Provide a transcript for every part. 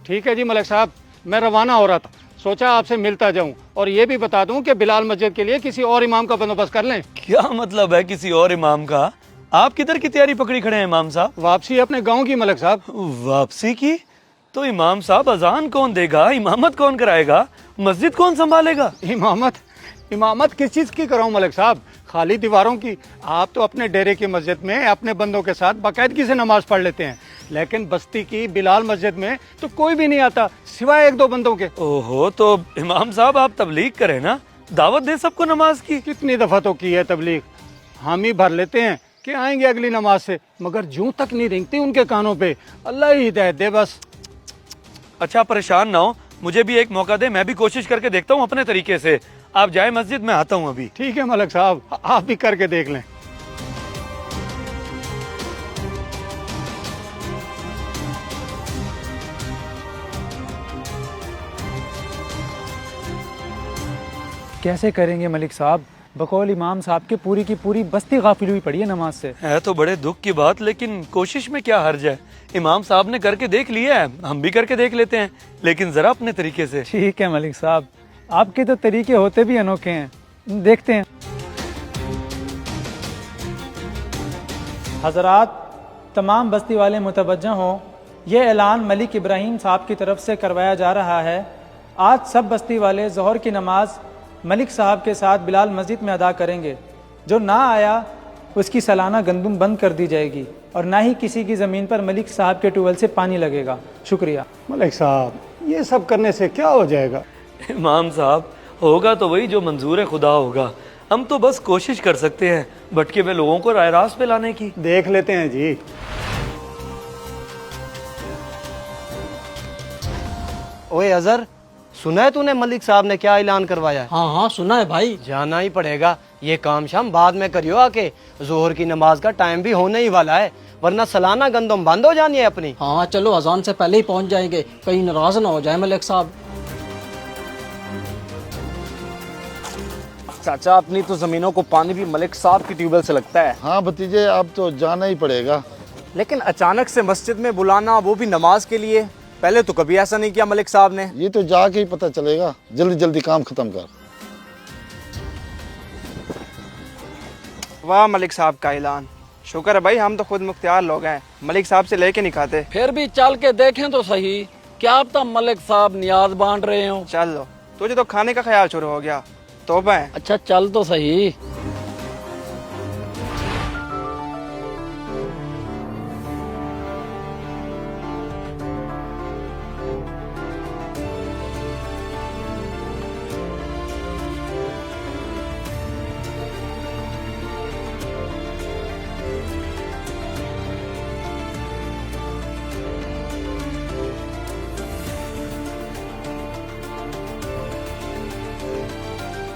ٹھیک ہے جی ملک صاحب، میں روانہ ہو رہا تھا، سوچا آپ سے ملتا جاؤں اور یہ بھی بتا دوں کہ بلال مسجد کے لیے کسی اور امام کا بندوبست کر لیں۔ کیا مطلب ہے کسی اور امام کا؟ آپ کدھر کی تیاری پکڑی کھڑے ہیں امام صاحب؟ واپسی اپنے گاؤں کی ملک صاحب۔ واپسی کی؟ تو امام صاحب اذان کون دے گا، امامت کون کرائے گا، مسجد کون سنبھالے گا؟ امامت کس چیز کی کراؤں ملک صاحب؟ خالی دیواروں کی؟ آپ تو اپنے ڈیرے کی مسجد میں اپنے بندوں کے ساتھ باقاعدگی سے نماز پڑھ لیتے ہیں، لیکن بستی کی بلال مسجد میں تو کوئی بھی نہیں آتا سوائے ایک دو بندوں کے۔ اوہو، تو امام صاحب آپ تبلیغ کریں نا، دعوت دیں سب کو نماز کی۔ کتنی دفعہ تو کی ہے تبلیغ، ہم ہی بھر لیتے ہیں کہ آئیں گے اگلی نماز سے، مگر جوں تک نہیں رینگتی ان کے کانوں پہ۔ اللہ ہی ہدایت دے بس۔ اچھا پریشان نہ ہو، مجھے بھی ایک موقع دے، میں بھی کوشش کر کے دیکھتا ہوں اپنے طریقے سے۔ آپ جائیں مسجد میں، آتا ہوں ابھی۔ ٹھیک ہے ملک صاحب، آپ بھی کر کے دیکھ لیں۔ کیسے کریں گے ملک صاحب؟ بقول امام صاحب کے پوری کی پوری بستی غافل ہوئی پڑی ہے نماز سے۔ ہے تو بڑے دکھ کی بات، لیکن کوشش میں کیا حرج ہے؟ امام صاحب نے کر کے دیکھ لیا ہے، ہم بھی کر کے دیکھ لیتے ہیں، لیکن ذرا اپنے طریقے سے۔ ٹھیک ہے ملک صاحب، آپ کے تو طریقے ہوتے بھی انوکھے ہیں، دیکھتے ہیں۔ حضرات، تمام بستی والے متوجہ ہوں، یہ اعلان ملک ابراہیم صاحب کی طرف سے کروایا جا رہا ہے۔ آج سب بستی والے ظہر کی نماز ملک صاحب کے ساتھ بلال مسجد میں ادا کریں گے۔ جو نہ آیا اس کی سالانہ گندم بند کر دی جائے گی اور نہ ہی کسی کی زمین پر ملک صاحب کے ٹیوبویل سے پانی لگے گا۔ شکریہ۔ ملک صاحب، یہ سب کرنے سے کیا ہو جائے گا؟ امام صاحب، ہوگا تو وہی جو منظور خدا ہوگا، ہم تو بس کوشش کر سکتے ہیں بھٹکے ہوئے لوگوں کو راہ راست پہ لانے کی۔ دیکھ لیتے ہیں جی۔ اوے اظہر، سنا ہے تو نے ملک صاحب نے کیا اعلان کروایا ہے؟ ہاں سنا ہے بھائی۔ جانا ہی پڑے گا، یہ کام شام بعد میں کریو آ کے، ظہر کی نماز کا ٹائم بھی ہونے ہی والا ہے، ورنہ سالانہ گندم بند ہو جانی ہے اپنی۔ ہاں چلو اذان سے پہلے ہی پہنچ جائیں گے، کہیں ناراض نہ ہو جائے ملک صاحب۔ چاچا، اپنی تو زمینوں کو پانی بھی ملک صاحب کی ٹیوب ویل سے لگتا ہے۔ ہاں بھتیجے، اب تو جانا ہی پڑے گا۔ لیکن اچانک سے مسجد میں بلانا، وہ بھی نماز کے لیے، پہلے تو کبھی ایسا نہیں کیا ملک صاحب نے۔ یہ تو جا کے ہی پتہ چلے گا، جلدی جلدی کام ختم کر۔ واہ ملک صاحب کا اعلان، شکر ہے بھائی، ہم تو خود مختار لوگ ہیں، ملک صاحب سے لے کے نہیں کھاتے۔ پھر بھی چل کے دیکھیں تو صحیح، کیا اب تک ملک صاحب نیاز بانٹ رہے ہوں۔ چل لو، تجھے تو کھانے کا خیال شروع ہو گیا، توبہ ہے۔ اچھا چل تو صحیح۔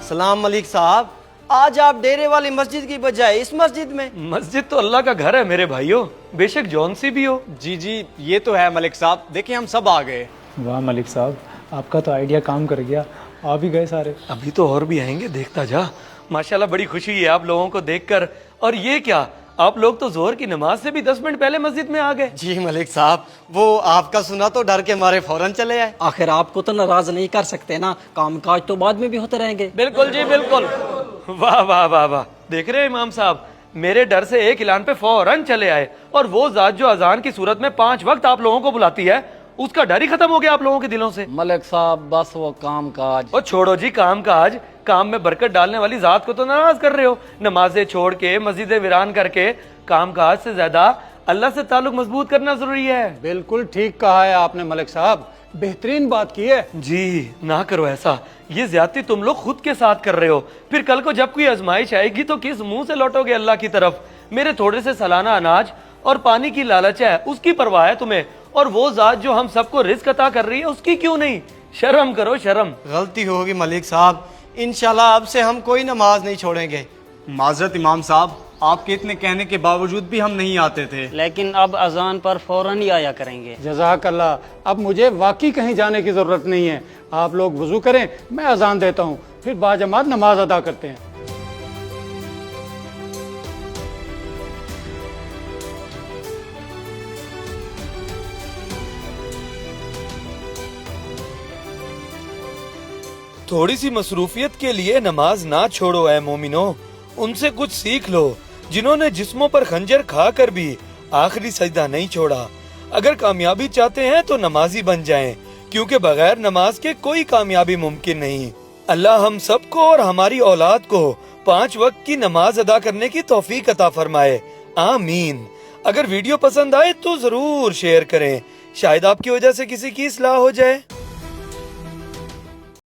سلام ملک صاحب، آج آپ ڈیرے والی مسجد کی بجائے اس مسجد میں؟ مسجد تو اللہ کا گھر ہے میرے بھائیوں، بے شک جون سی بھی ہو۔ جی یہ تو ہے ملک صاحب، دیکھیں ہم سب آ گئے۔ واہ ملک صاحب، آپ کا تو آئیڈیا کام کر گیا، آ بھی گئے سارے۔ ابھی تو اور بھی آئیں گے، دیکھتا جا۔ ماشاءاللہ بڑی خوشی ہے آپ لوگوں کو دیکھ کر۔ اور یہ کیا، آپ لوگ تو ظہر کی نماز سے بھی 10 منٹ پہلے مسجد میں آ گئے۔ جی ملک صاحب، وہ آپ کا سنا تو ڈر کے مارے فوراً چلے آئے۔ آخر آپ کو تو ناراض نہیں کر سکتے نا، کام کاج تو بعد میں بھی ہوتے رہیں گے۔ بالکل جی بالکل۔ واہ واہ واہ واہ، دیکھ رہے ہیں امام صاحب، میرے ڈر سے ایک اعلان پہ فوراً چلے آئے، اور وہ ذات جو اذان کی صورت میں 5 وقت آپ لوگوں کو بلاتی ہے، اس کا ڈر ہی ختم ہو گیا آپ لوگوں کے دلوں سے۔ ملک صاحب بس وہ کام کاج۔ اور چھوڑو جی کام کاج، کام میں برکت ڈالنے والی ذات کو تو ناراض کر رہے ہو۔ نمازیں چھوڑ کے، مسجدیں ویران کر کے، کام کاج سے زیادہ اللہ سے تعلق مضبوط کرنا ضروری ہے۔ بالکل ٹھیک کہا ہے آپ نے ملک صاحب، بہترین بات کی ہے۔ جی نہ کرو ایسا، یہ زیادتی تم لوگ خود کے ساتھ کر رہے ہو، پھر کل کو جب کوئی آزمائش آئے گی تو کس منہ سے لوٹو گے اللہ کی طرف؟ میرے تھوڑے سے سالانہ اناج اور پانی کی لالچ ہے، اس کی پرواہ ہے تمہیں، اور وہ ذات جو ہم سب کو رزق عطا کر رہی ہے اس کی کیوں نہیں؟ شرم کرو شرم۔ غلطی ہوگی ملک صاحب، انشاءاللہ اب سے ہم کوئی نماز نہیں چھوڑیں گے۔ معذرت امام صاحب، آپ کے اتنے کہنے کے باوجود بھی ہم نہیں آتے تھے، لیکن اب اذان پر فوراً ہی آیا کریں گے۔ جزاک اللہ، اب مجھے واقعی کہیں جانے کی ضرورت نہیں ہے، آپ لوگ وضو کریں، میں اذان دیتا ہوں، پھر باجماعت نماز ادا کرتے ہیں۔ تھوڑی سی مصروفیت کے لیے نماز نہ چھوڑو اے مومنو، ان سے کچھ سیکھ لو جنہوں نے جسموں پر خنجر کھا کر بھی آخری سجدہ نہیں چھوڑا۔ اگر کامیابی چاہتے ہیں تو نمازی بن جائیں، کیونکہ بغیر نماز کے کوئی کامیابی ممکن نہیں۔ اللہ ہم سب کو اور ہماری اولاد کو 5 وقت کی نماز ادا کرنے کی توفیق عطا فرمائے، آمین۔ اگر ویڈیو پسند آئے تو ضرور شیئر کریں، شاید آپ کی وجہ سے کسی کی اصلاح ہو جائے۔